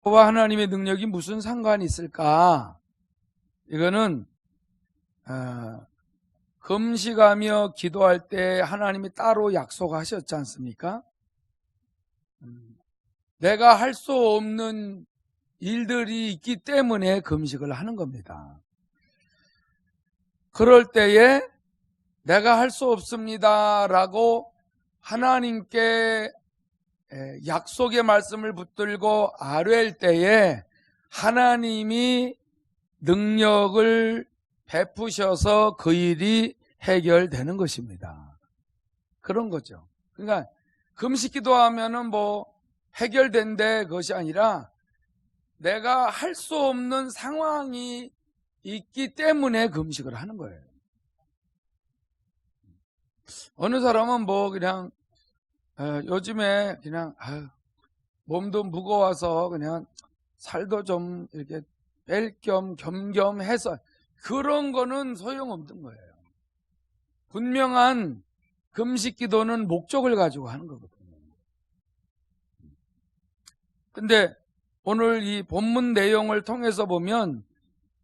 와 하나님의 능력이 무슨 상관이 있을까? 이거는 금식하며 기도할 때 하나님이 따로 약속하셨지 않습니까? 내가 할 수 없는 일들이 있기 때문에 금식을 하는 겁니다. 그럴 때에 내가 할 수 없습니다 라고 하나님께 약속의 말씀을 붙들고 아뢰일 때에 하나님이 능력을 베푸셔서 그 일이 해결되는 것입니다. 그런 거죠. 그러니까 금식 기도하면은 뭐 해결된대 그것이 아니라 내가 할 수 없는 상황이 있기 때문에 금식을 하는 거예요. 어느 사람은 뭐 그냥 요즘에 그냥 몸도 무거워서 그냥 살도 좀 이렇게 뺄 겸 겸겸해서 그런 거는 소용없는 거예요. 분명한 금식 기도는 목적을 가지고 하는 거거든요. 근데 오늘 이 본문 내용을 통해서 보면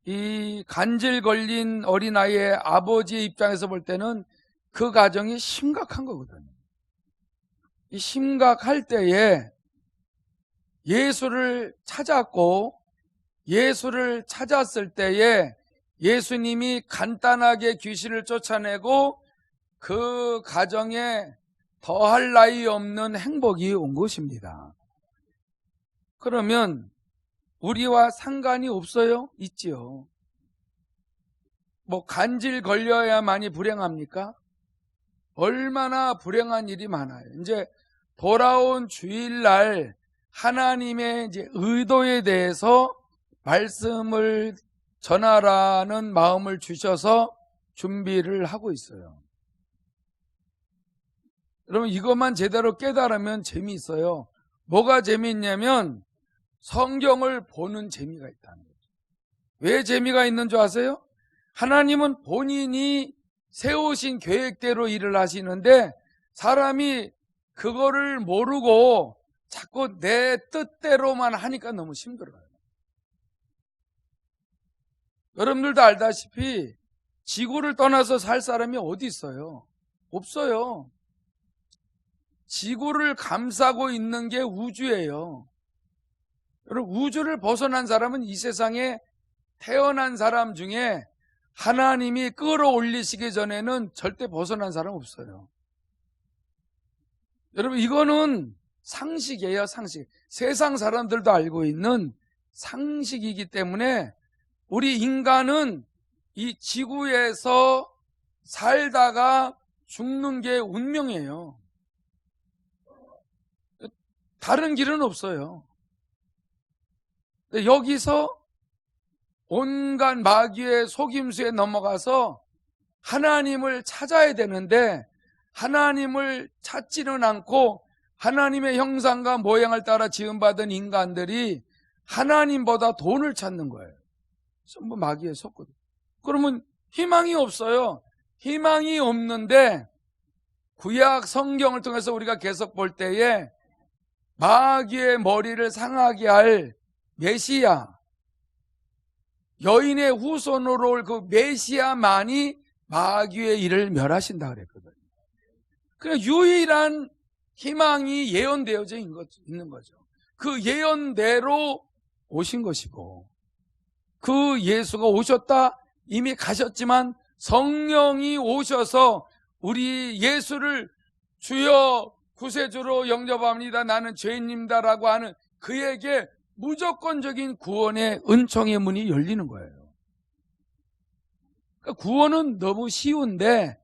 이 간질 걸린 어린아이의 아버지의 입장에서 볼 때는 그 가정이 심각한 거거든요. 이 심각할 때에 예수를 찾았고 예수를 찾았을 때에 예수님이 간단하게 귀신을 쫓아내고 그 가정에 더할 나위 없는 행복이 온 것입니다. 그러면 우리와 상관이 없어요? 있지요. 뭐 간질 걸려야만이 불행합니까? 얼마나 불행한 일이 많아요. 이제 돌아온 주일날 하나님의 이제 의도에 대해서 말씀을 전하라는 마음을 주셔서 준비를 하고 있어요. 여러분 이것만 제대로 깨달으면 재미있어요. 뭐가 재미있냐면 성경을 보는 재미가 있다는 거죠. 왜 재미가 있는 줄 아세요? 하나님은 본인이 세우신 계획대로 일을 하시는데 사람이 그거를 모르고 자꾸 내 뜻대로만 하니까 너무 힘들어요. 여러분들도 알다시피 지구를 떠나서 살 사람이 어디 있어요? 없어요. 지구를 감싸고 있는 게 우주예요. 여러분 우주를 벗어난 사람은 이 세상에 태어난 사람 중에 하나님이 끌어올리시기 전에는 절대 벗어난 사람 없어요. 여러분 이거는 상식이에요. 상식. 세상 사람들도 알고 있는 상식이기 때문에 우리 인간은 이 지구에서 살다가 죽는 게 운명이에요. 다른 길은 없어요. 여기서 온갖 마귀의 속임수에 넘어가서 하나님을 찾아야 되는데 하나님을 찾지는 않고 하나님의 형상과 모양을 따라 지음받은 인간들이 하나님보다 돈을 찾는 거예요. 전부 마귀에 속거든. 그러면 희망이 없어요. 희망이 없는데 구약 성경을 통해서 우리가 계속 볼 때에 마귀의 머리를 상하게 할 메시아, 여인의 후손으로 올 그 메시아만이 마귀의 일을 멸하신다 그랬거든요. 그러니까 유일한 희망이 예언되어져 있는 거죠. 그 예언대로 오신 것이고 그 예수가 오셨다 이미 가셨지만 성령이 오셔서 우리 예수를 주여 구세주로 영접합니다. 나는 죄인입니다라고 하는 그에게 무조건적인 구원의 은총의 문이 열리는 거예요. 그러니까 구원은 너무 쉬운데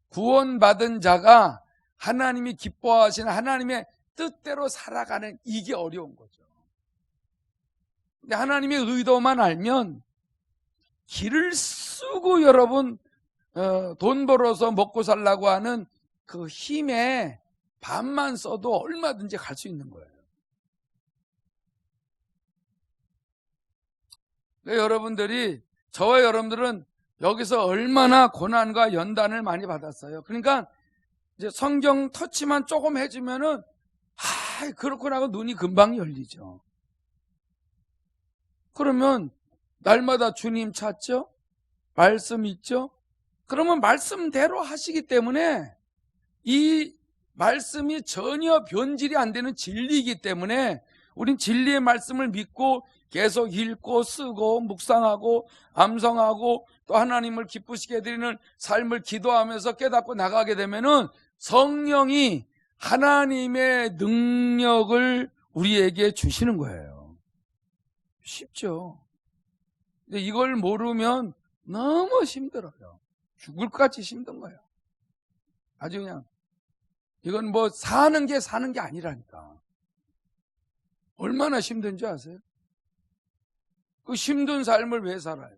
구원받은 자가 하나님이 기뻐하시는 하나님의 뜻대로 살아가는 이게 어려운 거죠. 근데 하나님의 의도만 알면 길을 쓰고 여러분 돈 벌어서 먹고 살라고 하는 그 힘에 반만 써도 얼마든지 갈 수 있는 거예요. 여러분들이 저와 여러분들은 여기서 얼마나 고난과 연단을 많이 받았어요. 그러니까 이제 성경 터치만 조금 해주면은 그렇구나 하고 눈이 금방 열리죠. 그러면 날마다 주님 찾죠? 말씀 있죠? 그러면 말씀대로 하시기 때문에 이 말씀이 전혀 변질이 안 되는 진리이기 때문에 우린 진리의 말씀을 믿고 계속 읽고 쓰고 묵상하고 암송하고 또 하나님을 기쁘시게 해드리는 삶을 기도하면서 깨닫고 나가게 되면은 성령이 하나님의 능력을 우리에게 주시는 거예요. 쉽죠. 근데 이걸 모르면 너무 힘들어요. 죽을 것 같이 힘든 거예요. 아주 그냥 이건 뭐 사는 게 아니라니까. 얼마나 힘든지 아세요? 그 힘든 삶을 왜 살아요?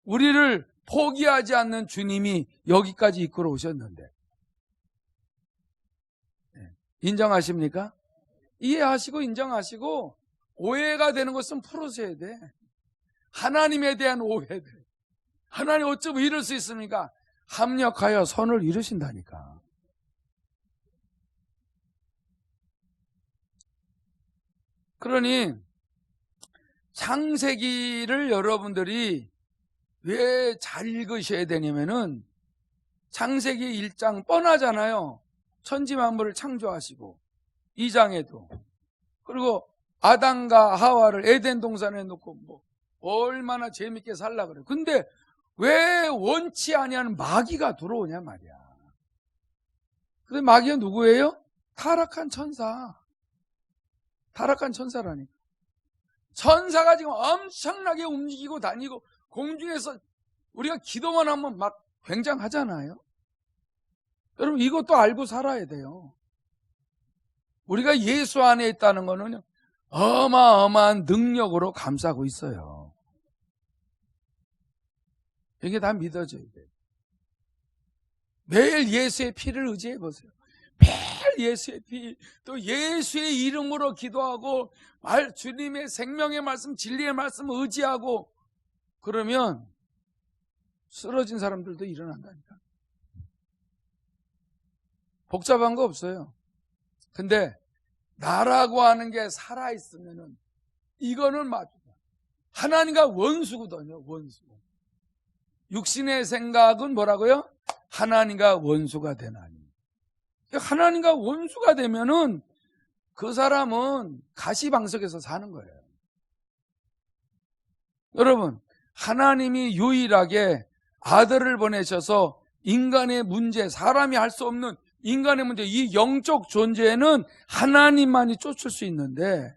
우리를 포기하지 않는 주님이 여기까지 이끌어 오셨는데. 인정하십니까? 이해하시고 인정하시고 오해가 되는 것은 풀으셔야 돼. 하나님에 대한 오해들. 하나님 어쩌면 이럴 수 있습니까? 합력하여 선을 이루신다니까. 그러니 창세기를 여러분들이 왜 잘 읽으셔야 되냐면은 창세기 1장 뻔하잖아요. 천지 만물을 창조하시고 2장에도 그리고 아담과 하와를 에덴 동산에 놓고 뭐 얼마나 재밌게 살라 그래요. 근데 왜 원치 아니하는 마귀가 들어오냐 말이야. 근데 마귀가 누구예요? 타락한 천사. 타락한 천사라니까. 천사가 지금 엄청나게 움직이고 다니고 공중에서 우리가 기도만 하면 막 굉장하잖아요. 여러분 이것도 알고 살아야 돼요. 우리가 예수 안에 있다는 거는 어마어마한 능력으로 감싸고 있어요. 이게 다 믿어져야 돼요. 매일 예수의 피를 의지해 보세요. 매일 예수의 피, 또 예수의 이름으로 기도하고 주님의 생명의 말씀, 진리의 말씀 의지하고 그러면 쓰러진 사람들도 일어난다니까. 복잡한 거 없어요. 근데 나라고 하는 게 살아있으면은 이거는 맞아요. 하나님과 원수거든요. 원수. 육신의 생각은 뭐라고요? 하나님과 원수가 되나니. 하나님과 원수가 되면은 그 사람은 가시방석에서 사는 거예요. 여러분, 하나님이 유일하게 아들을 보내셔서 인간의 문제, 사람이 할 수 없는 인간의 문제, 이 영적 존재는 하나님만이 쫓을 수 있는데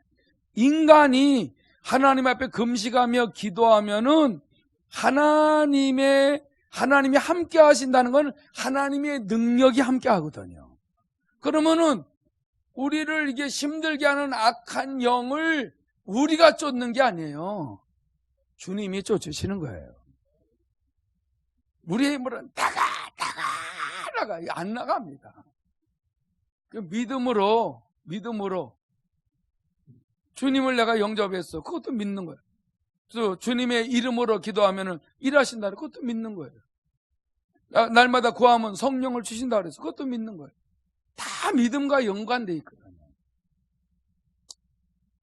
인간이 하나님 앞에 금식하며 기도하면은 하나님이 함께 하신다는 건 하나님의 능력이 함께 하거든요. 그러면은 우리를 이게 힘들게 하는 악한 영을 우리가 쫓는 게 아니에요. 주님이 쫓으시는 거예요. 우리의 힘으로는 나가 안 나갑니다. 그 믿음으로 주님을 내가 영접했어. 그것도 믿는 거예요. 그래서 주님의 이름으로 기도하면은 일하신다. 그것도 믿는 거예요. 날마다 구하면 성령을 주신다 그래서 그것도 믿는 거예요. 다 믿음과 연관되어 있거든요.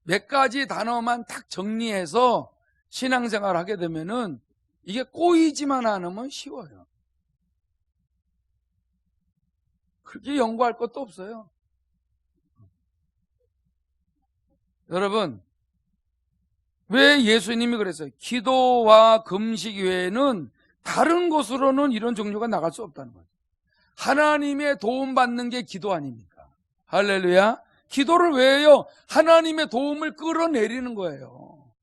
몇 가지 단어만 딱 정리해서 신앙생활 하게 되면은 이게 꼬이지만 않으면 쉬워요. 그렇게 연구할 것도 없어요. 여러분, 왜 예수님이 그랬어요? 기도와 금식 외에는 다른 곳으로는 이런 종류가 나갈 수 없다는 거예요. 하나님의 도움받는 게 기도 아닙니까? 할렐루야. 기도를 왜 해요? 하나님의 도움을 끌어내리는 거예요.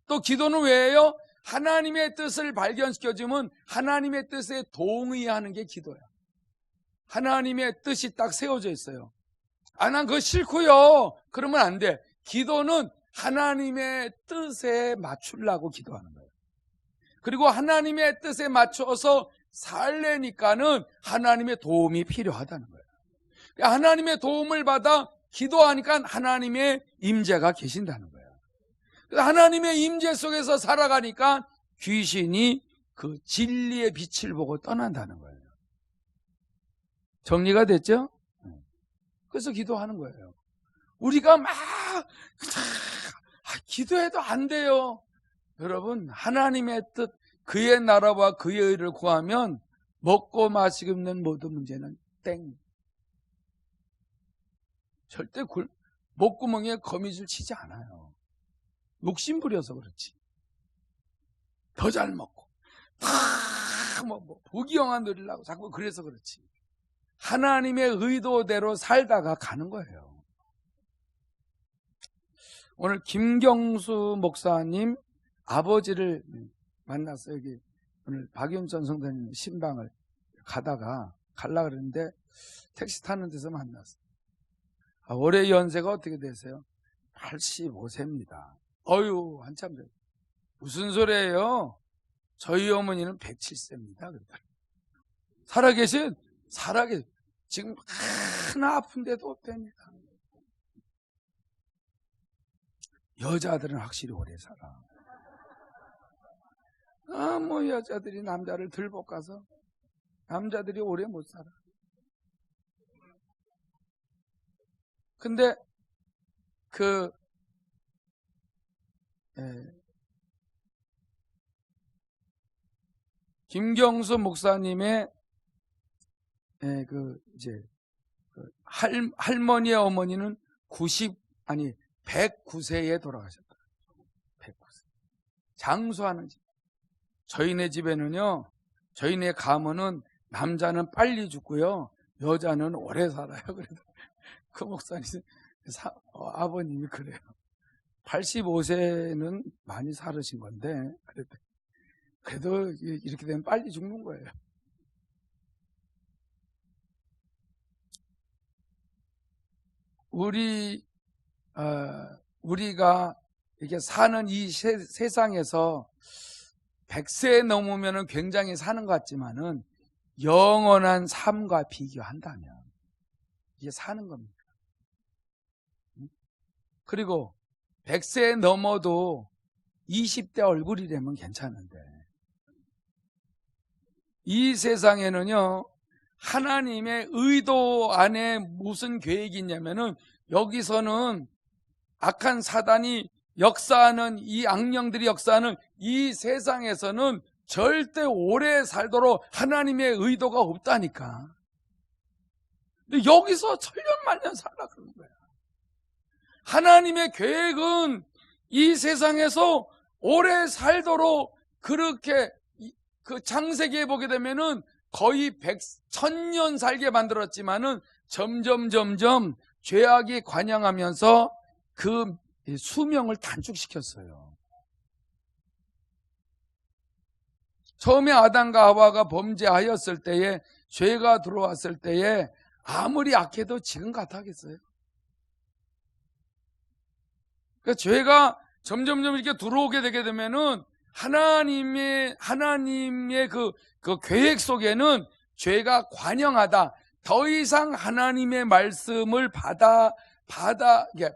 또 기도는 왜 해요? 하나님의 뜻을 발견시켜주면 하나님의 뜻에 동의하는 게 기도야. 하나님의 뜻이 딱 세워져 있어요. 난 그거 싫고요. 그러면 안 돼. 기도는 하나님의 뜻에 맞추려고 기도하는 거예요. 그리고 하나님의 뜻에 맞춰서 살래니까는 하나님의 도움이 필요하다는 거예요. 하나님의 도움을 받아 기도하니까 하나님의 임재가 계신다는 거예요. 하나님의 임재 속에서 살아가니까 귀신이 그 진리의 빛을 보고 떠난다는 거예요. 정리가 됐죠? 그래서 기도하는 거예요. 우리가 막 기도해도 안 돼요. 여러분, 하나님의 뜻, 그의 나라와 그의 의를 구하면 먹고 마시고 입는 모든 문제는 땡. 절대 목구멍에 거미줄 치지 않아요. 욕심 부려서 그렇지. 더 잘 먹고 부귀영화 누리려고 자꾸 그래서 그렇지. 하나님의 의도대로 살다가 가는 거예요. 오늘 김경수 목사님 아버지를 만났어요. 여기 오늘 박윤천 성도님 신방을 가려고 그랬는데 택시 타는 데서 만났어요. 올해 연세가 어떻게 되세요? 85세입니다. 어휴, 한참 전. 무슨 소리예요? 저희 어머니는 107세입니다. 살아계신 지금 하나 아픈데도 없답니다. 여자들은 확실히 오래 살아. 여자들이 남자를 들볶아서 남자들이 오래 못 살아. 근데 김경수 목사님의 할머니의 어머니는 109세에 돌아가셨다. 109세. 장수하는 집. 저희네 집에는요, 저희네 가문은 남자는 빨리 죽고요, 여자는 오래 살아요. 그래도 그 목사님, 아버님이 그래요. 85세는 많이 살으신 건데, 그래도 이렇게 되면 빨리 죽는 거예요. 우리가 이렇게 사는 이 세상에서 100세 넘으면 굉장히 사는 것 같지만은 영원한 삶과 비교한다면 이게 사는 겁니다. 그리고 100세 넘어도 20대 얼굴이라면 괜찮은데, 이 세상에는요, 하나님의 의도 안에 무슨 계획이 있냐면은, 여기서는 악한 사단이 역사하는, 이 악령들이 역사하는 이 세상에서는 절대 오래 살도록 하나님의 의도가 없다니까. 근데 여기서 천년만년 살라 그러는 거야. 하나님의 계획은 이 세상에서 오래 살도록, 그렇게 그 창세기에 보게 되면은 거의 1000년 살게 만들었지만은 점점 죄악이 관영하면서 그 수명을 단축시켰어요. 처음에 아담과 하와가 범죄하였을 때에, 죄가 들어왔을 때에 아무리 악해도 지금 같았겠어요? 그러니까 죄가 점점 이렇게 들어오게 되게 되면은 하나님의 그 계획 속에는 죄가 관영하다, 더 이상 하나님의 말씀을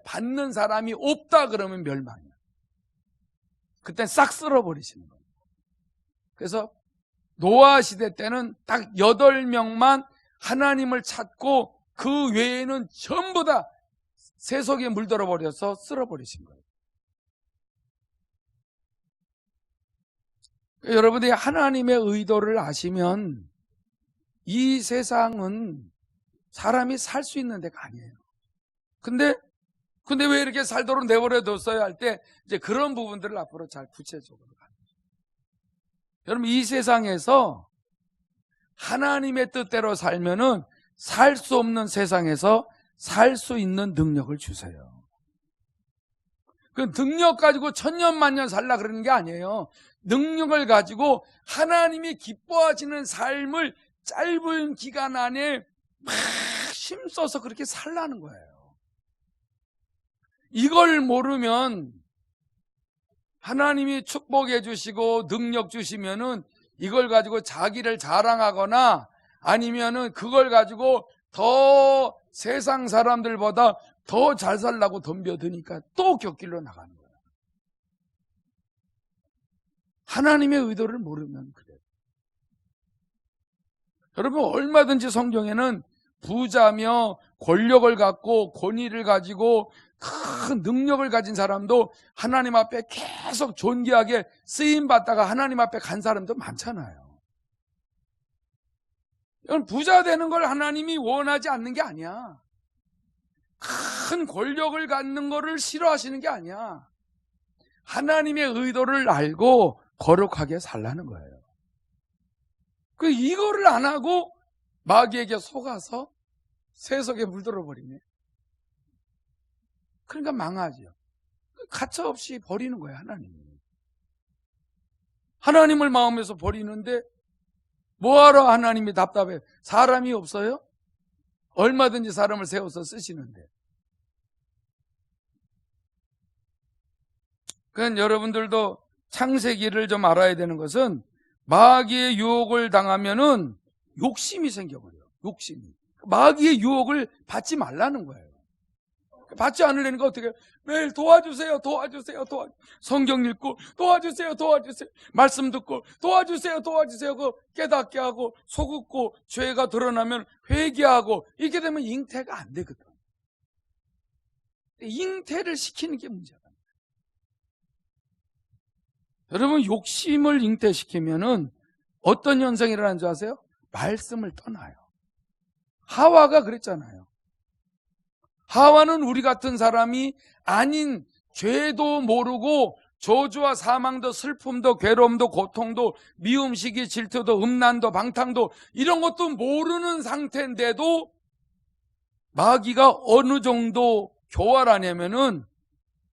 받는 사람이 없다 그러면 멸망이야. 그때 싹 쓸어버리시는 거예요. 그래서 노아 시대 때는 딱 8명만 하나님을 찾고, 그 외에는 전부 다 세속에 물들어 버려서 쓸어버리신 거예요. 여러분들이 하나님의 의도를 아시면 이 세상은 사람이 살 수 있는 데가 아니에요. 근데 왜 이렇게 살도록 내버려 뒀어요 할 때, 이제 그런 부분들을 앞으로 잘 구체적으로 가요. 여러분, 이 세상에서 하나님의 뜻대로 살면은 살 수 없는 세상에서 살 수 있는 능력을 주세요. 그 능력 가지고 천년만년 살라 그러는 게 아니에요. 능력을 가지고 하나님이 기뻐하시는 삶을 짧은 기간 안에 막 힘써서 그렇게 살라는 거예요. 이걸 모르면, 하나님이 축복해 주시고 능력 주시면은 이걸 가지고 자기를 자랑하거나, 아니면은 그걸 가지고 더 세상 사람들보다 더 잘 살라고 덤벼드니까 또 곁길로 나가는 거예요. 하나님의 의도를 모르면 그래요. 여러분, 얼마든지 성경에는 부자며 권력을 갖고 권위를 가지고 큰 능력을 가진 사람도 하나님 앞에 계속 존귀하게 쓰임받다가 하나님 앞에 간 사람도 많잖아요. 이건 부자 되는 걸 하나님이 원하지 않는 게 아니야. 큰 권력을 갖는 거를 싫어하시는 게 아니야. 하나님의 의도를 알고 거룩하게 살라는 거예요. 이거를 안 하고 마귀에게 속아서 세속에 물들어 버리네. 그러니까 망하죠. 가차없이 버리는 거예요, 하나님이. 하나님을 마음에서 버리는데 뭐하러 하나님이 답답해요? 사람이 없어요? 얼마든지 사람을 세워서 쓰시는데. 그러니까 여러분들도 창세기를 좀 알아야 되는 것은 마귀의 유혹을 당하면은 욕심이 생겨버려요. 욕심이. 마귀의 유혹을 받지 말라는 거예요. 받지 않으려니까 어떻게 해요? 매일 도와주세요, 도와주세요, 성경 읽고 도와주세요, 도와주세요, 말씀 듣고 도와주세요, 도와주세요, 깨닫게 하고 속웃고 죄가 드러나면 회개하고 이렇게 되면 잉태가 안 되거든. 잉태를 시키는 게 문제다. 여러분, 욕심을 잉태시키면은 어떤 현상이 일어나는 줄 아세요? 말씀을 떠나요. 하와가 그랬잖아요. 하와는 우리 같은 사람이 아닌 죄도 모르고 저주와 사망도 슬픔도 괴로움도 고통도 미움시기 질투도 음란도 방탕도 이런 것도 모르는 상태인데도 마귀가 어느 정도 교활하냐면은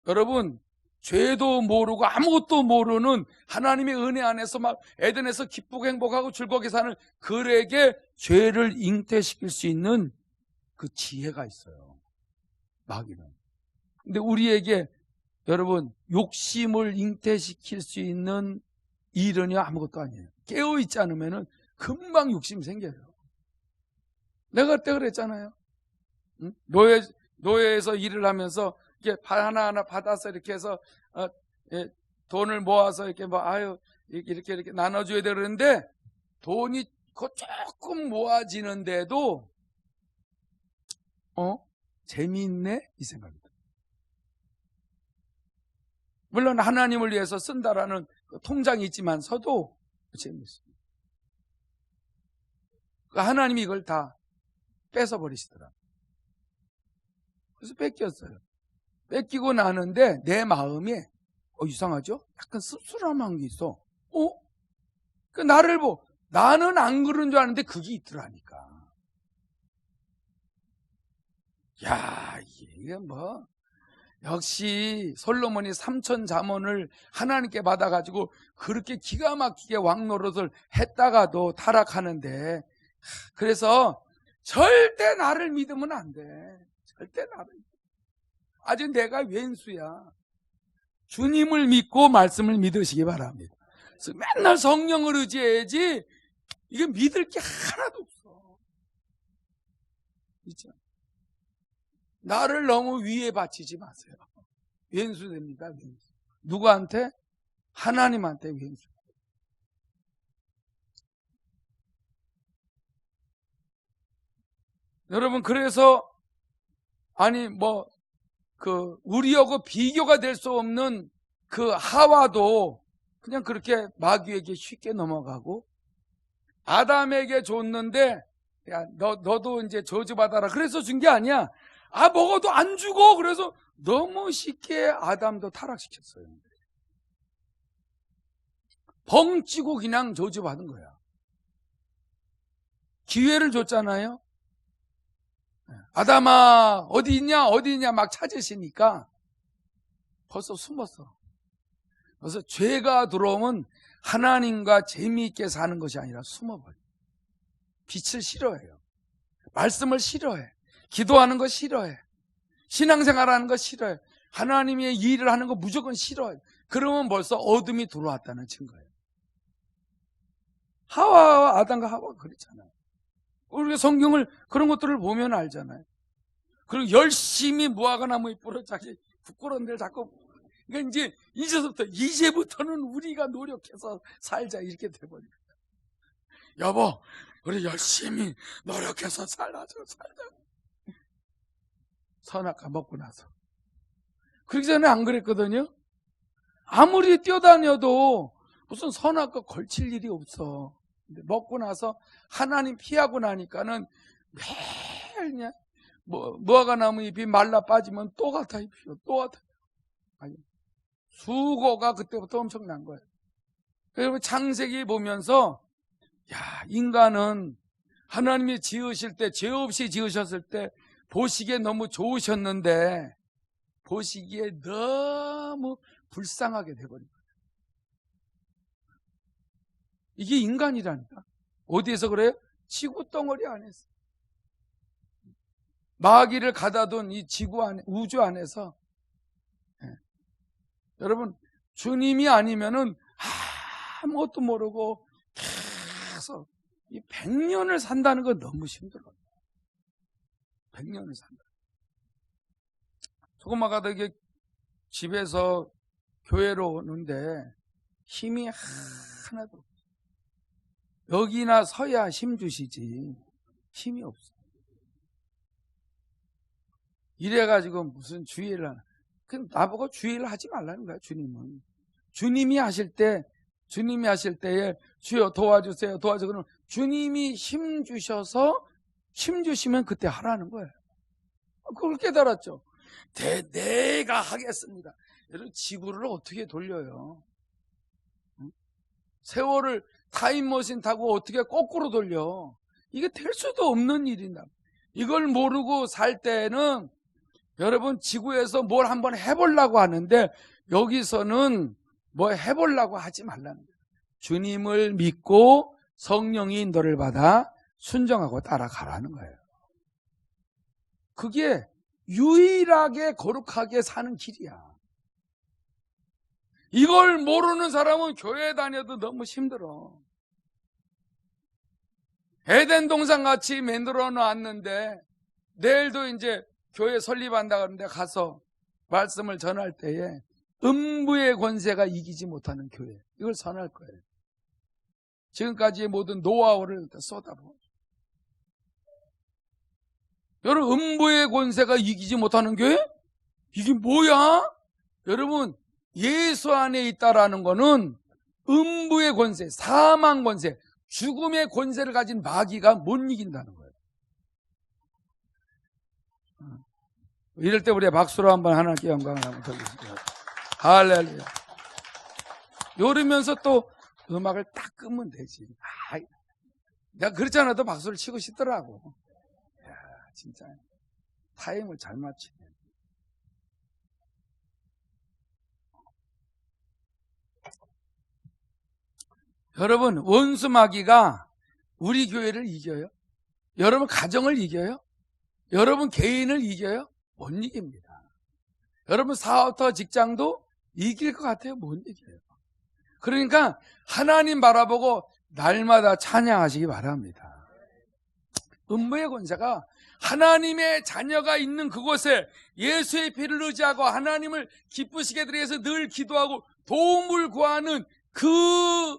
여러분, 죄도 모르고 아무것도 모르는 하나님의 은혜 안에서 막 에덴에서 기쁘고 행복하고 즐겁게 사는 그에게 죄를 잉태시킬 수 있는 그 지혜가 있어요, 마귀는. 근데 우리에게 여러분, 욕심을 잉태시킬 수 있는 일은요 아무것도 아니에요. 깨어있지 않으면 금방 욕심이 생겨요. 내가 그때 그랬잖아요. 응? 노예에서 일을 하면서 이렇게 하나하나 받아서 이렇게 해서 돈을 모아서 이렇게 이렇게 나눠줘야 되는데 돈이 조금 모아지는데도 재미있네 이 생각이 들어요. 물론 하나님을 위해서 쓴다라는 통장이 있지만서도 재미있습니다. 하나님이 이걸 다 뺏어버리시더라고요. 그래서 뺏겼어요. 뺏기고 나는데 내 마음에 이상하죠? 약간 씁쓸한 게 있어. 나를 나는 안 그런 줄 아는데 그게 있더라니까. 야, 이게 역시 솔로몬이 3천 잠언을 하나님께 받아가지고 그렇게 기가 막히게 왕노릇을 했다가도 타락하는데, 그래서 절대 나를 믿으면 안 돼. 절대 나를. 아직 내가 왼수야. 주님을 믿고 말씀을 믿으시기 바랍니다. 그래서 맨날 성령을 의지해야지 이게 믿을 게 하나도 없어. 있죠? 나를 너무 위에 바치지 마세요. 왼수 됩니다. 왼수. 누구한테? 하나님한테 왼수. 여러분, 그래서 우리하고 비교가 될 수 없는 그 하와도 그냥 그렇게 마귀에게 쉽게 넘어가고, 아담에게 줬는데 야, 너도 이제 저주받아라 그래서 준 게 아니야. 먹어도 안 주고, 그래서 너무 쉽게 아담도 타락시켰어요. 벙찌고 그냥 저주받은 거야. 기회를 줬잖아요. 아담아 어디 있냐 어디 있냐 막 찾으시니까 벌써 숨었어. 그래서 죄가 들어오면 하나님과 재미있게 사는 것이 아니라 숨어버려. 빛을 싫어해요. 말씀을 싫어해. 기도하는 거 싫어해. 신앙생활하는 거 싫어해. 하나님의 일을 하는 거 무조건 싫어해. 그러면 벌써 어둠이 들어왔다는 증거예요. 하와와 아담과 하와가 그랬잖아요. 우리가 성경을 그런 것들을 보면 알잖아요. 그리고 열심히 무화과 나무에 뿌려 자기 부끄러운 데를 자꾸. 그러니까 이제부터는 우리가 노력해서 살자 이렇게 돼버려요. 여보, 우리 열심히 노력해서 살자. 선악과 먹고 나서 그러기 전에 안 그랬거든요. 아무리 뛰어다녀도 무슨 선악과 걸칠 일이 없어. 근데 먹고 나서 하나님 피하고 나니까는 매일 그냥 무화과 나무 잎이 말라 빠지면 또 같아 잎이요. 또 같아. 아니, 수고가 그때부터 엄청난 거예요. 여러분 창세기 보면서 야, 인간은 하나님이 지으실 때, 죄 없이 지으셨을 때 보시기에 너무 좋으셨는데 보시기에 너무 불쌍하게 돼버린 거예요. 이게 인간이라니까. 어디에서 그래요? 지구 덩어리 안에서. 마귀를 가다둔 이 지구 안에, 우주 안에서. 예. 여러분, 주님이 아니면은 아무것도 모르고 계속 이 100년을 산다는 거 너무 힘들어요. 100년을 산다. 조금만 가다 이게 집에서 교회로 오는데 힘이 하나도 없어. 여기나 서야 힘 주시지 힘이 없어. 이래가지고 무슨 주의를 하나. 그럼 나보고 주의를 하지 말라는 거야. 주님은. 주님이 하실 때에 주여 도와주세요 도와줘. 그러면 주님이 힘 주셔서 힘 주시면 그때 하라는 거예요. 그걸 깨달았죠. 내가 하겠습니다. 여러분 지구를 어떻게 돌려요? 세월을 타임머신 타고 어떻게 거꾸로 돌려? 이게 될 수도 없는 일이다. 이걸 모르고 살 때는 여러분 지구에서 뭘 한번 해보려고 하는데 여기서는 뭐 해보려고 하지 말라는 거예요. 주님을 믿고 성령의 인도를 받아 순종하고 따라가라는 거예요. 그게 유일하게 거룩하게 사는 길이야. 이걸 모르는 사람은 교회 다녀도 너무 힘들어. 에덴 동산 같이 만들어 놨는데 내일도 이제 교회 설립한다 그러는데 가서 말씀을 전할 때에 음부의 권세가 이기지 못하는 교회, 이걸 선할 거예요. 지금까지의 모든 노하우를 쏟아부어. 여러분 음부의 권세가 이기지 못하는 교회? 이게 뭐야? 여러분 예수 안에 있다라는 거는 음부의 권세, 사망 권세, 죽음의 권세를 가진 마귀가 못 이긴다는 거예요. 이럴 때 우리가 박수로 한번 하나님께 영광을 한번 돌리시죠. 할렐루야. 요러면서 또 음악을 딱 끄면 되지. 내가 그렇지 않아도 박수를 치고 싶더라고. 야, 진짜 타임을 잘 맞추네. 여러분 원수 마귀가 우리 교회를 이겨요? 여러분 가정을 이겨요? 여러분 개인을 이겨요? 못 이깁니다. 여러분 사업터 직장도 이길 것 같아요? 못 이겨요. 그러니까 하나님 바라보고 날마다 찬양하시기 바랍니다. 음부의 권세가 하나님의 자녀가 있는 그곳에 예수의 피를 의지하고 하나님을 기쁘시게 하기 위해서 늘 기도하고 도움을 구하는 그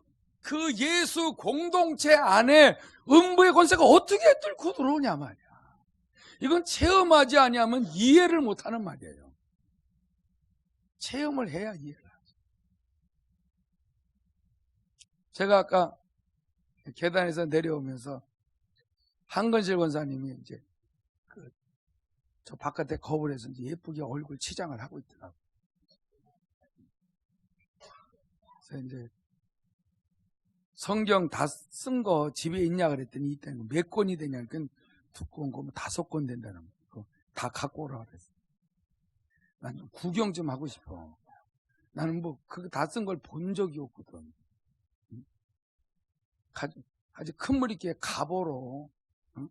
예수 공동체 안에 음부의 권세가 어떻게 뚫고 들어오냐 말이야. 이건 체험하지 아니하면 이해를 못하는 말이에요. 체험을 해야 이해를 하죠. 제가 아까 계단에서 내려오면서 한건실 권사님이 이제 저 바깥에 거울에서 이제 예쁘게 얼굴 치장을 하고 있더라고요. 그래서 이제 성경 다 쓴 거 집에 있냐 그랬더니 이때는 몇 권이 되냐 그러니까 두꺼운 거 5권 된다는 거. 다 갖고 오라 그랬어. 난 좀 구경 좀 하고 싶어. 나는 뭐 그거 다 쓴 걸 본 적이 없거든. 아주 큰 물 있게 가보로. 응?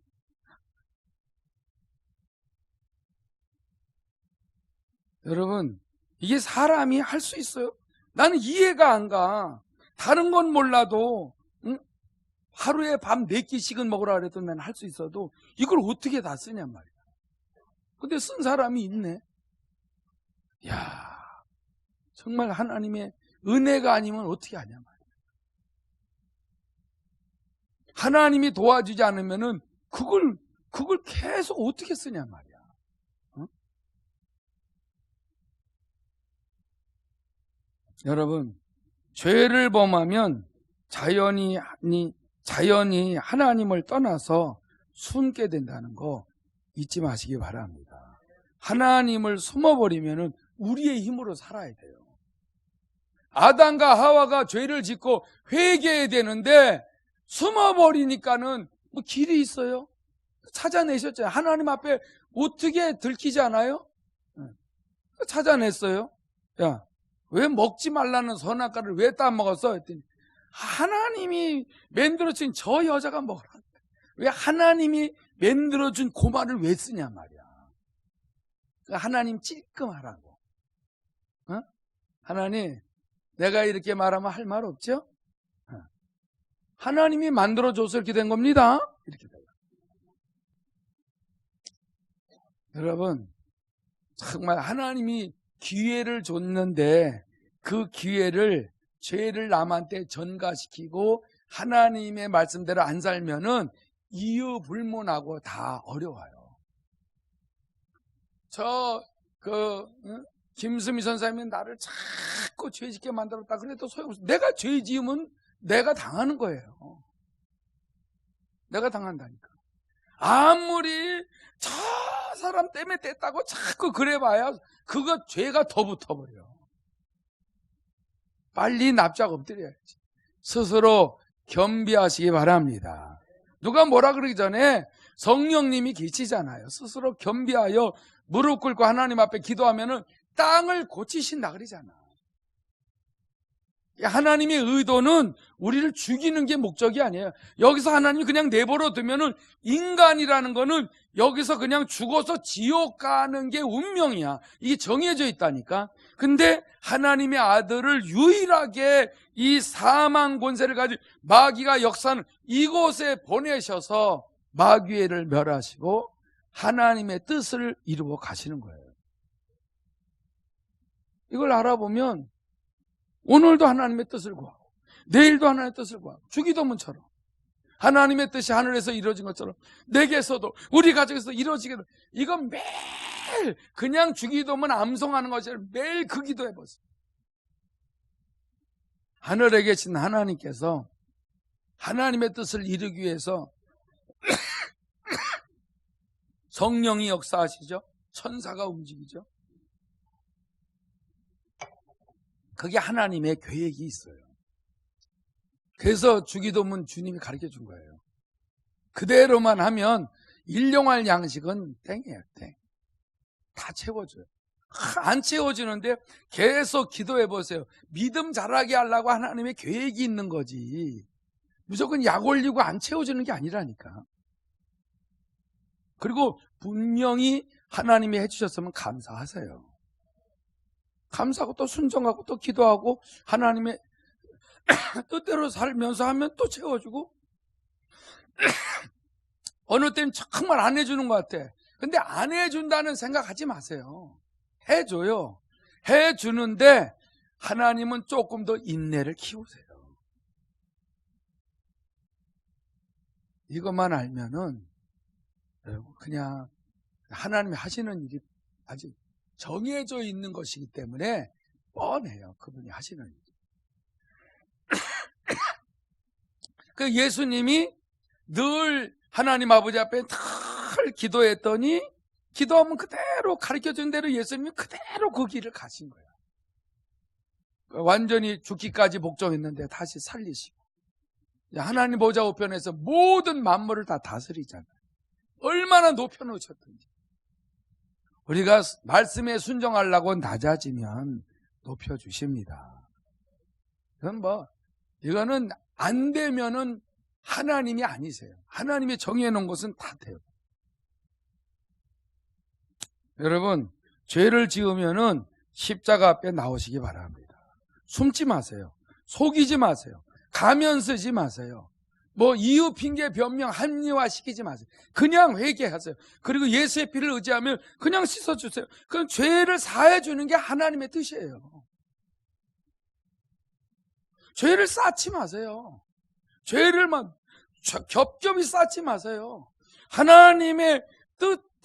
여러분 이게 사람이 할 수 있어요? 나는 이해가 안 가. 다른 건 몰라도 응? 하루에 밥 4끼씩은 먹으라 그랬더니 난 할 수 있어도 이걸 어떻게 다 쓰냔 말이야. 근데 쓴 사람이 있네. 야, 정말 하나님의 은혜가 아니면 어떻게 하냐 말이야. 하나님이 도와주지 않으면은 그걸 계속 어떻게 쓰냐 말이야. 응? 여러분, 죄를 범하면 자연히 하나님을 떠나서 숨게 된다는 거 잊지 마시기 바랍니다. 하나님을 숨어버리면 우리의 힘으로 살아야 돼요. 아담과 하와가 죄를 짓고 회개해야 되는데 숨어버리니까는 뭐 길이 있어요? 찾아내셨잖아요. 하나님 앞에 어떻게 들키지 않아요? 찾아냈어요. 야, 왜 먹지 말라는 선악과를 왜 따먹었어? 했더니 하나님이 만들어준 저 여자가 먹으라. 왜 하나님이 만들어준 고말을 왜 쓰냐 말이야. 하나님 찔끔하라고. 어? 하나님, 내가 이렇게 말하면 할 말 없죠? 하나님이 만들어줘서 이렇게 된 겁니다. 이렇게 돼요. 여러분, 정말 하나님이 기회를 줬는데 그 기회를 죄를 남한테 전가시키고 하나님의 말씀대로 안 살면은 이유 불문하고 다 어려워요. 김수미 선생님이 나를 자꾸 죄짓게 만들었다. 그래도 소용없어. 내가 죄 지으면 내가 당하는 거예요. 내가 당한다니까. 아무리 저 사람 때문에 됐다고 자꾸 그래봐야 그거 죄가 더 붙어버려. 빨리 납작 엎드려야지. 스스로 겸비하시기 바랍니다. 누가 뭐라 그러기 전에 성령님이 계시잖아요. 스스로 겸비하여 무릎 꿇고 하나님 앞에 기도하면은 땅을 고치신다 그러잖아. 하나님의 의도는 우리를 죽이는 게 목적이 아니에요. 여기서 하나님이 그냥 내버려 두면은 인간이라는 거는 여기서 그냥 죽어서 지옥 가는 게 운명이야. 이게 정해져 있다니까. 근데 하나님의 아들을 유일하게 이 사망 권세를 가진 마귀가 역사하는 이곳에 보내셔서 마귀를 멸하시고 하나님의 뜻을 이루어 가시는 거예요. 이걸 알아보면 오늘도 하나님의 뜻을 구하고 내일도 하나님의 뜻을 구하고 주기도문처럼 하나님의 뜻이 하늘에서 이루어진 것처럼 내게서도 우리 가족에서 이루어지게 돼. 이건 매일 그냥 주기도문 암송하는 것이 아니라 매일 그 기도해보세요. 하늘에 계신 하나님께서 하나님의 뜻을 이루기 위해서 성령이 역사하시죠. 천사가 움직이죠. 그게 하나님의 계획이 있어요. 그래서 주기도문 주님이 가르쳐 준 거예요. 그대로만 하면 일용할 양식은 땡이에요. 땡. 다 채워줘요. 안 채워지는데 계속 기도해 보세요. 믿음 자라게 하려고 하나님의 계획이 있는 거지. 무조건 약 올리고 안 채워주는 게 아니라니까. 그리고 분명히 하나님이 해주셨으면 감사하세요. 감사하고 또 순종하고 또 기도하고 하나님의 뜻대로 살면서 하면 또 채워주고 어느 때는 정말 안 해주는 것 같아. 근데 안 해준다는 생각하지 마세요. 해줘요. 해주는데 하나님은 조금 더 인내를 키우세요. 이것만 알면은 그냥 하나님이 하시는 일이 아직 정해져 있는 것이기 때문에 뻔해요. 그분이 하시는 일. 그 예수님이 늘 하나님 아버지 앞에 늘 기도했더니 기도하면 그대로 가르쳐준 대로 예수님이 그대로 그 길을 가신 거예요. 완전히 죽기까지 복종했는데 다시 살리시고 하나님 보좌 우편에서 모든 만물을 다 다스리잖아요. 얼마나 높여놓으셨든지. 우리가 말씀에 순종하려고 낮아지면 높여주십니다. 이거는 안 되면은 하나님이 아니세요. 하나님이 정해놓은 것은 다 돼요. 여러분, 죄를 지으면은 십자가 앞에 나오시기 바랍니다. 숨지 마세요. 속이지 마세요. 가면 쓰지 마세요. 이유 핑계 변명 합리화시키지 마세요. 그냥 회개하세요. 그리고 예수의 피를 의지하면 그냥 씻어주세요. 그럼 죄를 사해주는 게 하나님의 뜻이에요. 죄를 쌓지 마세요. 죄를 겹겹이 쌓지 마세요. 하나님의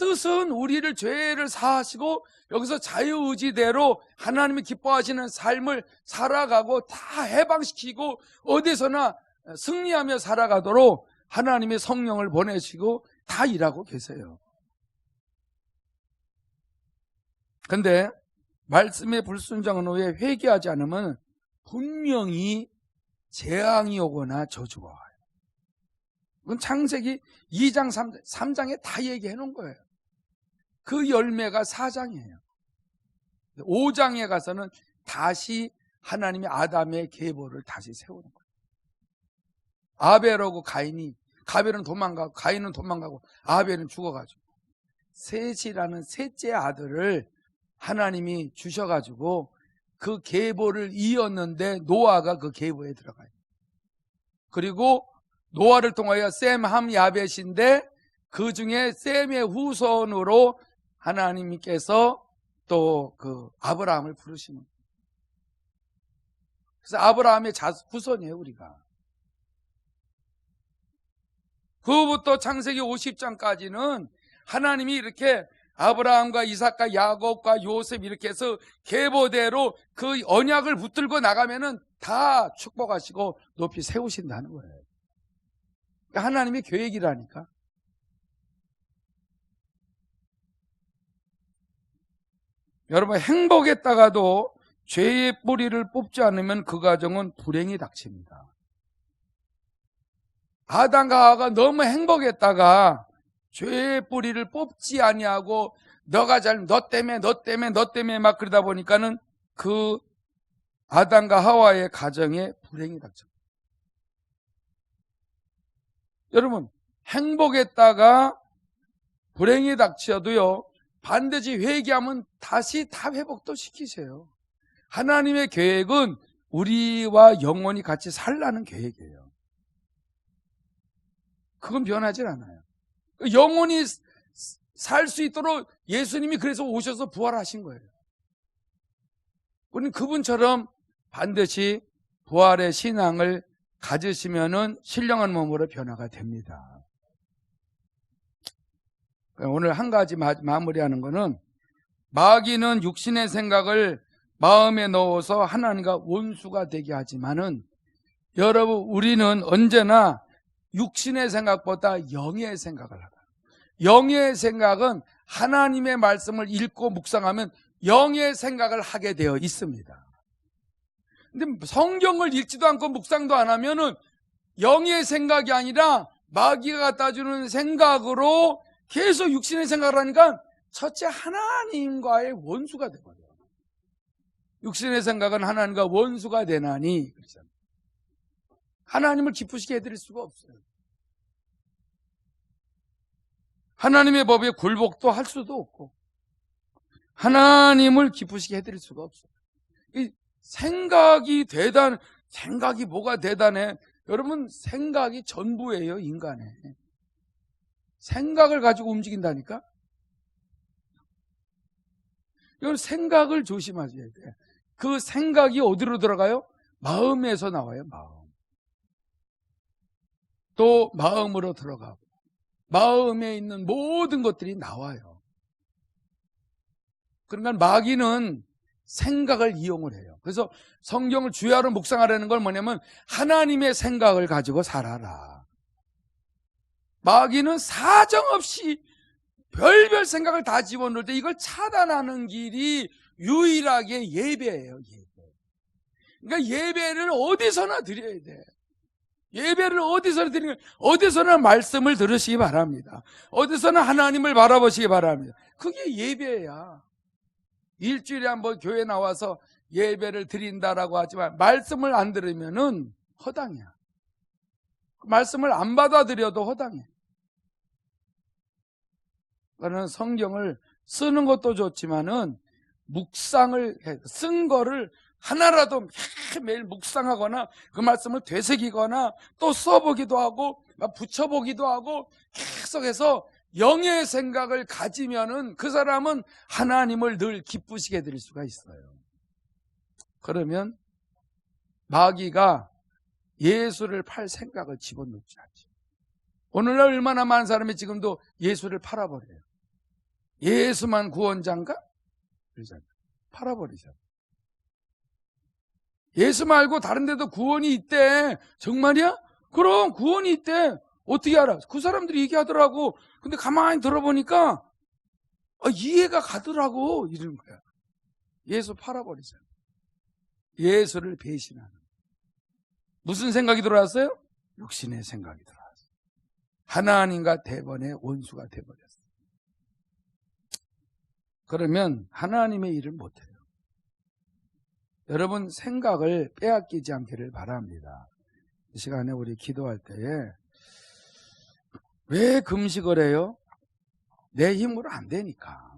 뜻은 우리를 죄를 사하시고 여기서 자유의지대로 하나님이 기뻐하시는 삶을 살아가고 다 해방시키고 어디서나 승리하며 살아가도록 하나님의 성령을 보내시고 다 일하고 계세요. 근데 말씀에 불순종한 후에 회개하지 않으면 분명히 재앙이 오거나 저주가 와요. 그건 창세기 2장 3장에 다 얘기해 놓은 거예요. 그 열매가 4장이에요 5장에 가서는 다시 하나님이 아담의 계보를 다시 세우는 거예요. 아벨하고 가인이, 가벨은 도망가고 가인은 도망가고 아벨은 죽어가지고 셋이라는 셋째 아들을 하나님이 주셔가지고 그 계보를 이었는데 노아가 그 계보에 들어가요. 그리고 노아를 통하여 셈, 함, 야벳인데 그 중에 셈의 후손으로 하나님께서 또 그 아브라함을 부르시는 거예요. 그래서 아브라함의 후손이에요, 우리가. 그부터 창세기 50장까지는 하나님이 이렇게 아브라함과 이삭과 야곱과 요셉 이렇게 해서 계보대로 그 언약을 붙들고 나가면은 다 축복하시고 높이 세우신다는 거예요. 그러니까 하나님의 계획이라니까. 여러분, 행복했다가도 죄의 뿌리를 뽑지 않으면 그 가정은 불행이 닥칩니다. 아담과 하와가 너무 행복했다가 죄의 뿌리를 뽑지 아니하고 너 때문에 막 그러다 보니까는 그 아담과 하와의 가정에 불행이 닥쳐요. 여러분, 행복했다가 불행이 닥쳐도요, 반드시 회개하면 다시 다 회복도 시키세요. 하나님의 계획은 우리와 영원히 같이 살라는 계획이에요. 그건 변하지 않아요. 영원히 살 수 있도록 예수님이 그래서 오셔서 부활하신 거예요. 우리는 그분처럼 반드시 부활의 신앙을 가지시면은 신령한 몸으로 변화가 됩니다. 오늘 한 가지 마무리하는 거는, 마귀는 육신의 생각을 마음에 넣어서 하나님과 원수가 되게 하지만은, 여러분, 우리는 언제나 육신의 생각보다 영의 생각을 하다. 영의 생각은 하나님의 말씀을 읽고 묵상하면 영의 생각을 하게 되어 있습니다. 근데 성경을 읽지도 않고 묵상도 안 하면은 영의 생각이 아니라 마귀가 갖다 주는 생각으로 계속 육신의 생각을 하니까 첫째 하나님과의 원수가 되거든요. 육신의 생각은 하나님과 원수가 되나니, 그렇잖아요. 하나님을 기쁘시게 해드릴 수가 없어요. 하나님의 법에 굴복도 할 수도 없고 하나님을 기쁘시게 해드릴 수가 없어요. 이 생각이 뭐가 대단해? 여러분, 생각이 전부예요, 인간의. 생각을 가지고 움직인다니까? 이건 생각을 조심하셔야 돼. 그 생각이 어디로 들어가요? 마음에서 나와요, 마음. 또 마음으로 들어가고 마음에 있는 모든 것들이 나와요. 그러니까 마귀는 생각을 이용을 해요. 그래서 성경을 주야로 묵상하라는 건 뭐냐면 하나님의 생각을 가지고 살아라. 마귀는 사정없이 별별 생각을 다 집어넣을 때 이걸 차단하는 길이 유일하게 예배예요, 예배. 그러니까 예배를 어디서나 드려야 돼. 예배를 어디서나 드리는, 어디서나 말씀을 들으시기 바랍니다. 어디서나 하나님을 바라보시기 바랍니다. 그게 예배야. 일주일에 한번 교회 나와서 예배를 드린다라고 하지만 말씀을 안 들으면은 허당이야. 말씀을 안 받아들여도 허당해. 그러는 성경을 쓰는 것도 좋지만은 묵상을 해, 쓴 거를 하나라도 매일 묵상하거나 그 말씀을 되새기거나 또 써보기도 하고 붙여보기도 하고 계속해서 영의 생각을 가지면은 그 사람은 하나님을 늘 기쁘시게 해드릴 수가 있어요. 그러면 마귀가 예수를 팔 생각을 집어넣지 않죠. 오늘날 얼마나 많은 사람이 지금도 예수를 팔아버려요. 예수만 구원자인가? 그러잖아요. 팔아버리잖아요. 예수 말고 다른 데도 구원이 있대. 정말이야? 그럼 구원이 있대. 어떻게 알아? 그 사람들이 얘기하더라고. 근데 가만히 들어보니까 이해가 가더라고. 이러는 거야. 예수 팔아버리잖아요. 예수를 배신하는. 무슨 생각이 들어왔어요? 육신의 생각이 들어왔어요. 하나님과 대번의 원수가 돼버렸어요. 그러면 하나님의 일을 못해요. 여러분 생각을 빼앗기지 않기를 바랍니다. 이 시간에 우리 기도할 때에 왜 금식을 해요? 내 힘으로 안 되니까.